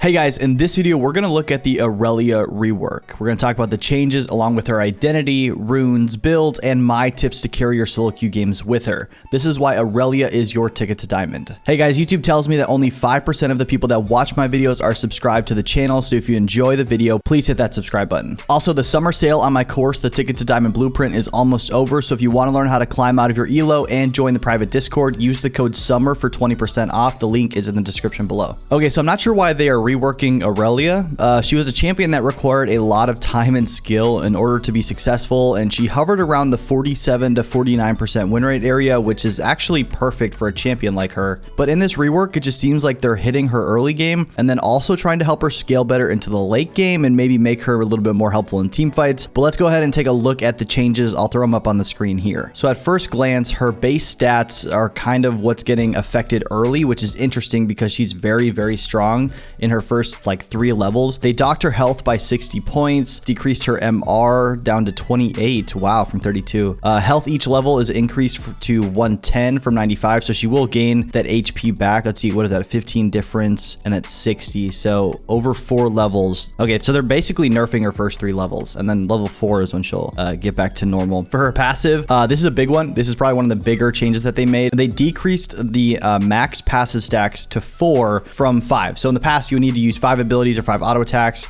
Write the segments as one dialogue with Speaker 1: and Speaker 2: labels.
Speaker 1: Hey guys, in this video, we're going to look at the Irelia Rework. We're going to talk about the changes along with her identity, runes, builds, and my tips to carry your solo queue games with her. This is why Irelia is your ticket to diamond. Hey guys, YouTube tells me that only 5% of the people that watch my videos are subscribed to the channel, so if you enjoy the video, please hit that subscribe button. Also, the summer sale on my course, The Ticket to Diamond Blueprint, is almost over, so if you want to learn how to climb out of your elo and join the private Discord, use the code SUMMER for 20% off. The link is in the description below. Okay, so I'm not sure why they are reworking Irelia. She was a champion that required a lot of time and skill in order to be successful, and she hovered around the 47 to 49% win rate area, which is actually perfect for a champion like her. But in this rework, it just seems like they're hitting her early game and then also trying to help her scale better into the late game and maybe make her a little bit more helpful in team fights. But let's go ahead and take a look at the changes. I'll throw them up on the screen here. So at first glance, her base stats are kind of what's getting affected early, which is interesting because she's very, very strong in her first like 3 levels. They docked her health by 60 points, decreased her MR down to 28. Wow, from 32. Health each level is increased to 110 from 95, so she will gain that HP back. Let's see, what is that? A 15 difference, and that's 60. So over 4 levels. Okay, so they're basically nerfing her first 3 levels, and then level 4 is when she'll get back to normal. For her passive, this is a big one. This is probably one of the bigger changes that they made. They decreased the max passive stacks to 4 from 5. So in the past, you would need to use 5 abilities or 5 auto attacks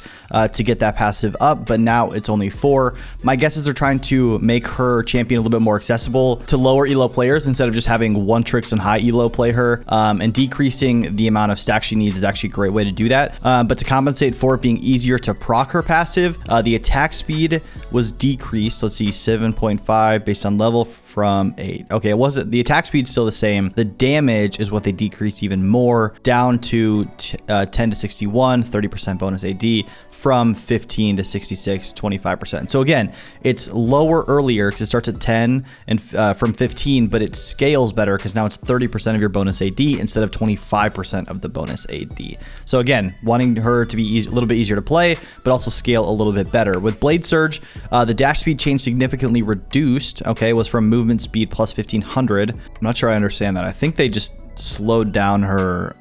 Speaker 1: to get that passive up, but now it's only 4. My guess is they're trying to make her champion a little bit more accessible to lower elo players instead of just having one tricks and high elo play her, and decreasing the amount of stacks she needs is actually a great way to do that. But to compensate for it being easier to proc her passive, the attack speed was decreased. Let's see, 7.5 based on level from 8. Okay, it wasn't, the attack speed's still the same. The damage is what they decreased even more, down to 10 to 61, 30% bonus AD, from 15 to 66, 25%. So again, it's lower earlier because it starts at 10 and from 15, but it scales better because now it's 30% of your bonus AD instead of 25% of the bonus AD. So again, wanting her to be a little bit easier to play, but also scale a little bit better. With Blade Surge, the dash speed change significantly reduced. Okay, was from movement speed plus 1500. I'm not sure I understand that. I think they just slowed down her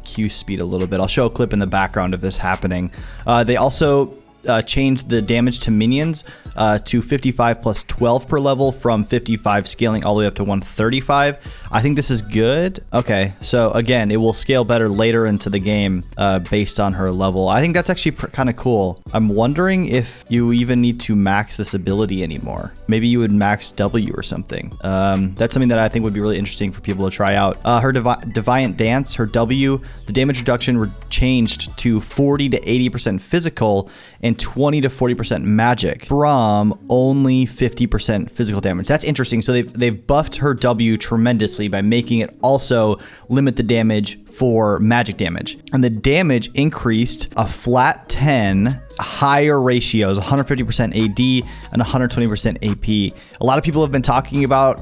Speaker 1: Q speed a little bit. I'll show a clip in the background of this happening. They also changed the damage to minions to 55 plus 12 per level from 55 scaling all the way up to 135. I think this is good. Okay, so again, it will scale better later into the game based on her level. I think that's actually kind of cool. I'm wondering if you even need to max this ability anymore. Maybe you would max W or something. That's something that I think would be really interesting for people to try out. Her Defiant Dance, her W, the damage reduction changed to 40 to 80% physical and 20 to 40% magic from only 50% physical damage. That's interesting. So they've buffed her W tremendously by making it also limit the damage for magic damage. And the damage increased a flat 10 higher ratios, 150% AD and 120% AP. A lot of people have been talking about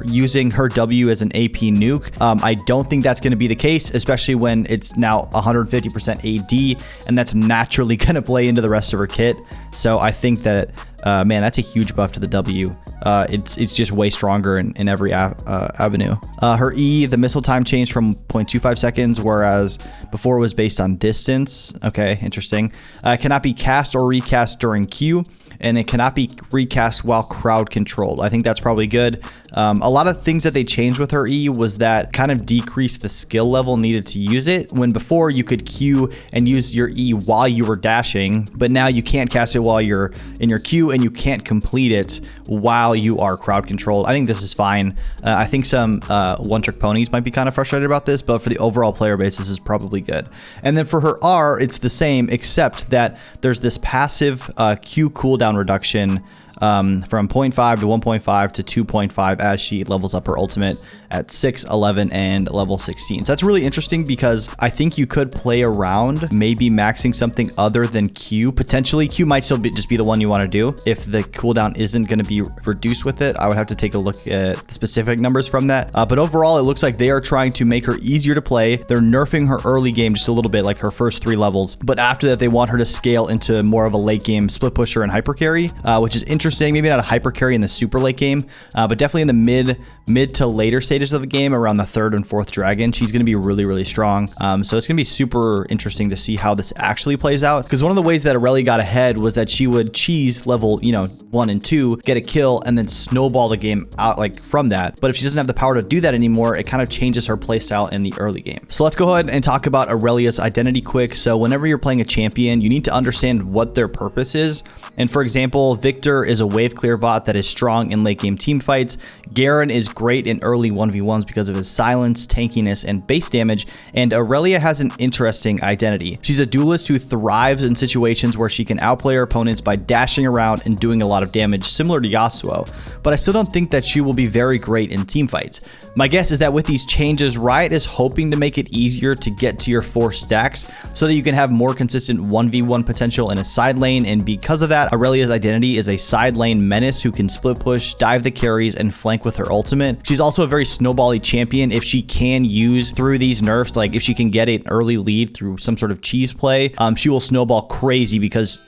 Speaker 1: using her W as an AP nuke. I don't think that's going to be the case, especially when it's now 150% AD, and that's naturally going to play into the rest of her kit. So I think that, man, that's a huge buff to the W. It's just way stronger in every avenue. Her E, the missile time changed from 0.25 seconds, whereas before it was based on distance. Okay, interesting. Cannot be cast or recast during Q, and it cannot be recast while crowd controlled. I think that's probably good. A lot of things that they changed with her E was that kind of decreased the skill level needed to use it. When before you could Q and use your E while you were dashing, but now you can't cast it while you're in your Q, and you can't complete it while you are crowd controlled. I think this is fine. I think some one-trick ponies might be kind of frustrated about this, but for the overall player base, this is probably good. And then for her R, it's the same, except that there's this passive Q cooldown reduction from 0.5 to 1.5 to 2.5 as she levels up her ultimate at 6, 11, and level 16. So that's really interesting because I think you could play around maybe maxing something other than Q. Potentially, Q might still just be the one you want to do. If the cooldown isn't going to be reduced with it, I would have to take a look at the specific numbers from that. But overall, it looks like they are trying to make her easier to play. They're nerfing her early game just a little bit, like her first 3 levels. But after that, they want her to scale into more of a late game split pusher and hyper carry, which is interesting. Maybe not a hyper carry in the super late game, but definitely in the mid to later stages stages of the game, around the 3rd and 4th dragon, she's going to be really, really strong. So it's going to be super interesting to see how this actually plays out, because one of the ways that Irelia got ahead was that she would cheese level, 1 and 2, get a kill, and then snowball the game out like from that. But if she doesn't have the power to do that anymore, it kind of changes her playstyle in the early game. So let's go ahead and talk about Irelia's identity quick. So whenever you're playing a champion, you need to understand what their purpose is. And for example, Victor is a wave clear bot that is strong in late game team fights. Garen is great in early 1v1s because of his silence, tankiness, and base damage. And Irelia has an interesting identity. She's a duelist who thrives in situations where she can outplay her opponents by dashing around and doing a lot of damage, similar to Yasuo. But I still don't think that she will be very great in team fights. My guess is that with these changes, Riot is hoping to make it easier to get to your 4 stacks so that you can have more consistent 1v1 potential in a side lane. And because of that, Irelia's identity is a side lane menace who can split push, dive the carries, and flank with her ultimate. She's also a very snowbally champion if she can use through these nerfs, like if she can get an early lead through some sort of cheese play, she will snowball crazy because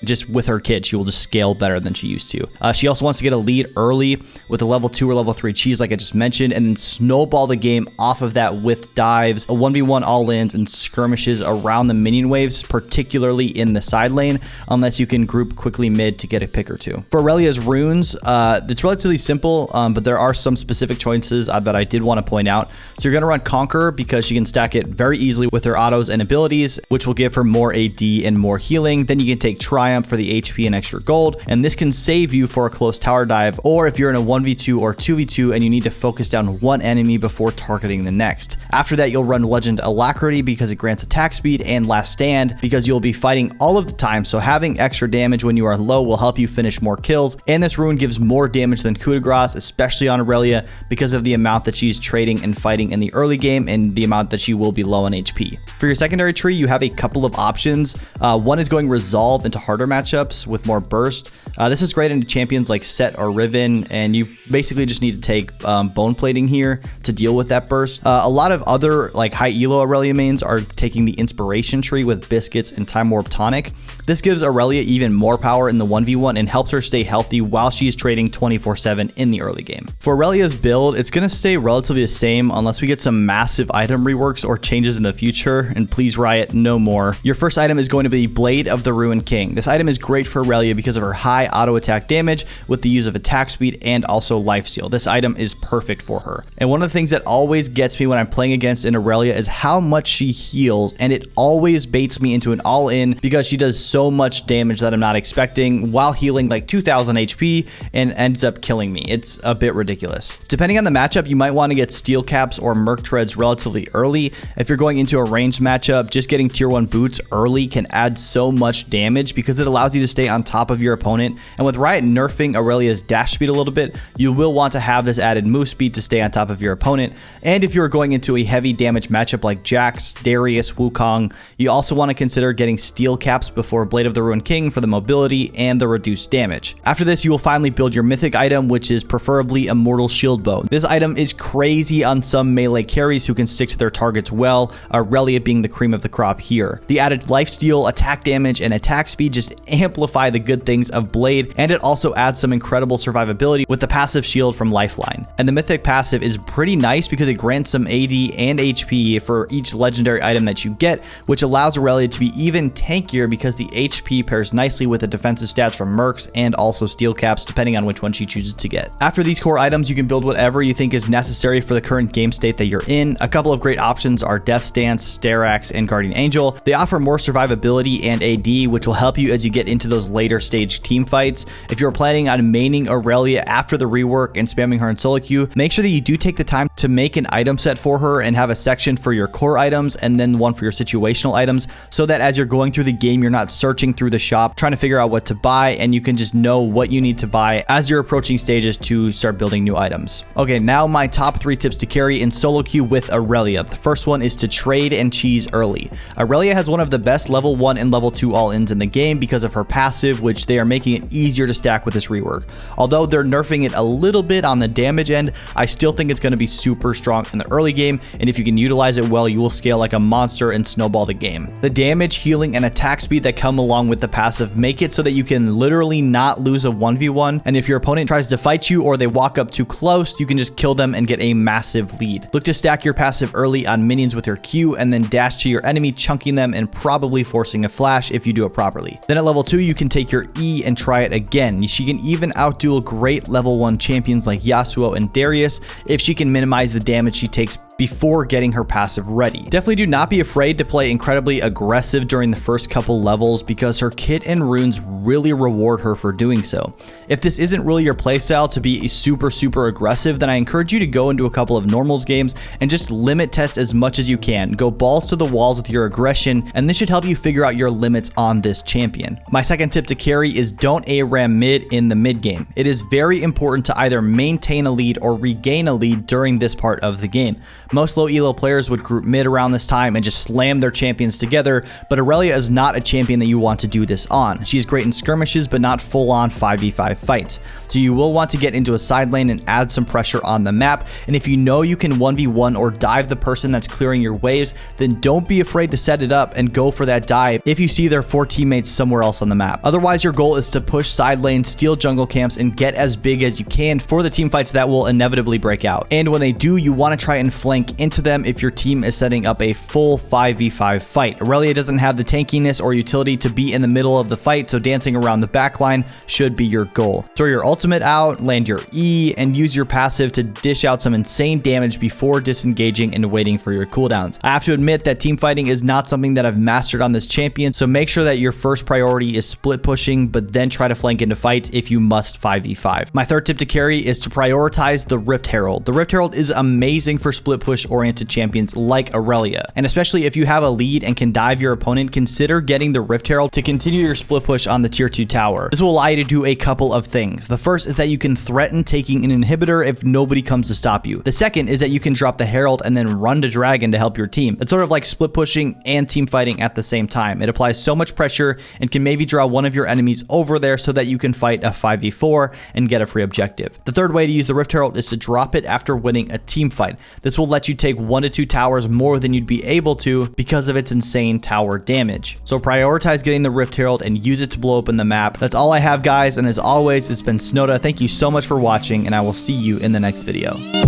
Speaker 1: just with her kit, she will just scale better than she used to. She also wants to get a lead early with a level 2 or level 3 cheese like I just mentioned, and then snowball the game off of that with dives, a 1v1 all-ins, and skirmishes around the minion waves, particularly in the side lane, unless you can group quickly mid to get a pick or two. For Irelia's runes, it's relatively simple, but there are some specific choices that I did want to point out. So you're going to run Conquer because she can stack it very easily with her autos and abilities, which will give her more AD and more healing. Then you can take Triumph for the HP and extra gold, and this can save you for a close tower dive, or if you're in a 1v2 or 2v2 and you need to focus down one enemy before targeting the next. After that, you'll run Legend Alacrity because it grants attack speed, and Last Stand because you'll be fighting all of the time, so having extra damage when you are low will help you finish more kills. And this rune gives more damage than Coup de Grace, especially on Irelia, because of the amount that she's trading and fighting in the early game and the amount that she will be low on HP. For your secondary tree, you have a couple of options. One is going Resolve into harder matchups with more burst. This is great into champions like Set or Riven, and you basically just need to take Bone Plating here to deal with that burst. A lot of other high elo Irelia mains are taking the Inspiration tree with Biscuits and Time Warp Tonic. This gives Irelia even more power in the 1v1 and helps her stay healthy while she's trading 24/7 in the early game. For Irelia's build, it's going to stay relatively the same unless we get some massive item reworks or changes in the future, and please Riot, no more. Your first item is going to be Blade of the Ruined King. This item is great for Irelia because of her high auto attack damage with the use of attack speed and also lifesteal. This item is perfect for her. And one of the things that always gets me when I'm playing against an Irelia is how much she heals, and it always baits me into an all-in because she does so much damage that I'm not expecting while healing 2000 HP and ends up killing me. It's a bit ridiculous. Depending on the matchup, you might want to get Steel Caps or Merc Treads relatively early. If you're going into a ranged matchup, just getting tier 1 boots early can add so much damage because it allows you to stay on top of your opponent. And with Riot nerfing Irelia's dash speed a little bit, you will want to have this added move speed to stay on top of your opponent. And if you're going into a heavy damage matchup like Jax, Darius, Wukong, you also want to consider getting Steel Caps before Blade of the Ruined King for the mobility and the reduced damage. After this, you will finally build your mythic item, which is preferably Immortal Shield Bow. This item is crazy on some melee carries who can stick to their targets well, Irelia being the cream of the crop here. The added lifesteal, attack damage, and attack speed just amplify the good things of Blade, and it also adds some incredible survivability with the passive shield from Lifeline. And the mythic passive is pretty nice because it grants some AD and HP for each legendary item that you get, which allows Irelia to be even tankier because the HP pairs nicely with the defensive stats from Mercs and also Steel Caps, depending on which one she chooses to get. After these core items, you can build whatever you think is necessary for the current game state that you're in. A couple of great options are Death's Dance, Starax, and Guardian Angel. They offer more survivability and AD, which will help you as you get into those later stage team fights. If you're planning on maining Irelia after the rework and spamming her in solo queue, make sure that you do take the time to make an item set for her and have a section for your core items and then one for your situational items, so that as you're going through the game, you're not searching through the shop trying to figure out what to buy, and you can just know what you need to buy as you're approaching stages to start building new items. Okay, now my top 3 tips to carry in solo queue with Irelia. The first one is to trade and cheese early. Irelia has one of the best level 1 and level 2 all-ins in the game because of her passive, which they are making it easier to stack with this rework. Although they're nerfing it a little bit on the damage end, I still think it's going to be super strong in the early game, and if you can utilize it well, you will scale like a monster and snowball the game. The damage, healing, and attack speed that come along with the passive make it so that you can literally not lose a 1v1, and if your opponent tries to fight you or they walk up too close, you can just kill them them and get a massive lead. Look to stack your passive early on minions with your Q and then dash to your enemy, chunking them and probably forcing a flash if you do it properly. Then at level 2, you can take your E and try it again. She can even outduel great level 1 champions like Yasuo and Darius if she can minimize the damage she takes before getting her passive ready. Definitely do not be afraid to play incredibly aggressive during the first couple levels because her kit and runes really reward her for doing so. If this isn't really your playstyle to be super aggressive, then I encourage you to go into a couple of normals games and just limit test as much as you can. Go balls to the walls with your aggression, and this should help you figure out your limits on this champion. My second tip to carry is don't ARAM mid in the mid game. It is very important to either maintain a lead or regain a lead during this part of the game. Most low elo players would group mid around this time and just slam their champions together, but Irelia is not a champion that you want to do this on. She's great in skirmishes, but not full-on 5v5 fights. So you will want to get into a side lane and add some pressure on the map, and if you know you can 1v1 or dive the person that's clearing your waves, then don't be afraid to set it up and go for that dive if you see their 4 teammates somewhere else on the map. Otherwise, your goal is to push side lanes, steal jungle camps, and get as big as you can for the team fights that will inevitably break out. And when they do, you want to try and flank into them if your team is setting up a full 5v5 fight. Irelia doesn't have the tankiness or utility to be in the middle of the fight, so dancing around the backline should be your goal. Throw your ultimate out, land your E, and use your passive to dish out some insane damage before disengaging and waiting for your cooldowns. I have to admit that team fighting is not something that I've mastered on this champion, so make sure that your first priority is split pushing, but then try to flank into fights if you must 5v5. My third tip to carry is to prioritize the Rift Herald. The Rift Herald is amazing for split push oriented champions like Irelia, and especially if you have a lead and can dive your opponent, consider getting the Rift Herald to continue your split push on the tier 2 tower. This will allow you to do a couple of things. The first is that you can threaten taking an inhibitor if nobody comes to stop you. The second is that you can drop the Herald and then run to Dragon to help your team. It's sort of like split pushing and team fighting at the same time. It applies so much pressure and can maybe draw one of your enemies over there so that you can fight a 5v4 and get a free objective. The third way to use the Rift Herald is to drop it after winning a team fight. This will let you take 1 to 2 towers more than you'd be able to because of its insane tower damage. So prioritize getting the Rift Herald and use it to blow open the map. That's all I have, guys, and as always, it's been Snowta. Thank you so much for watching, and I will see you in the next video.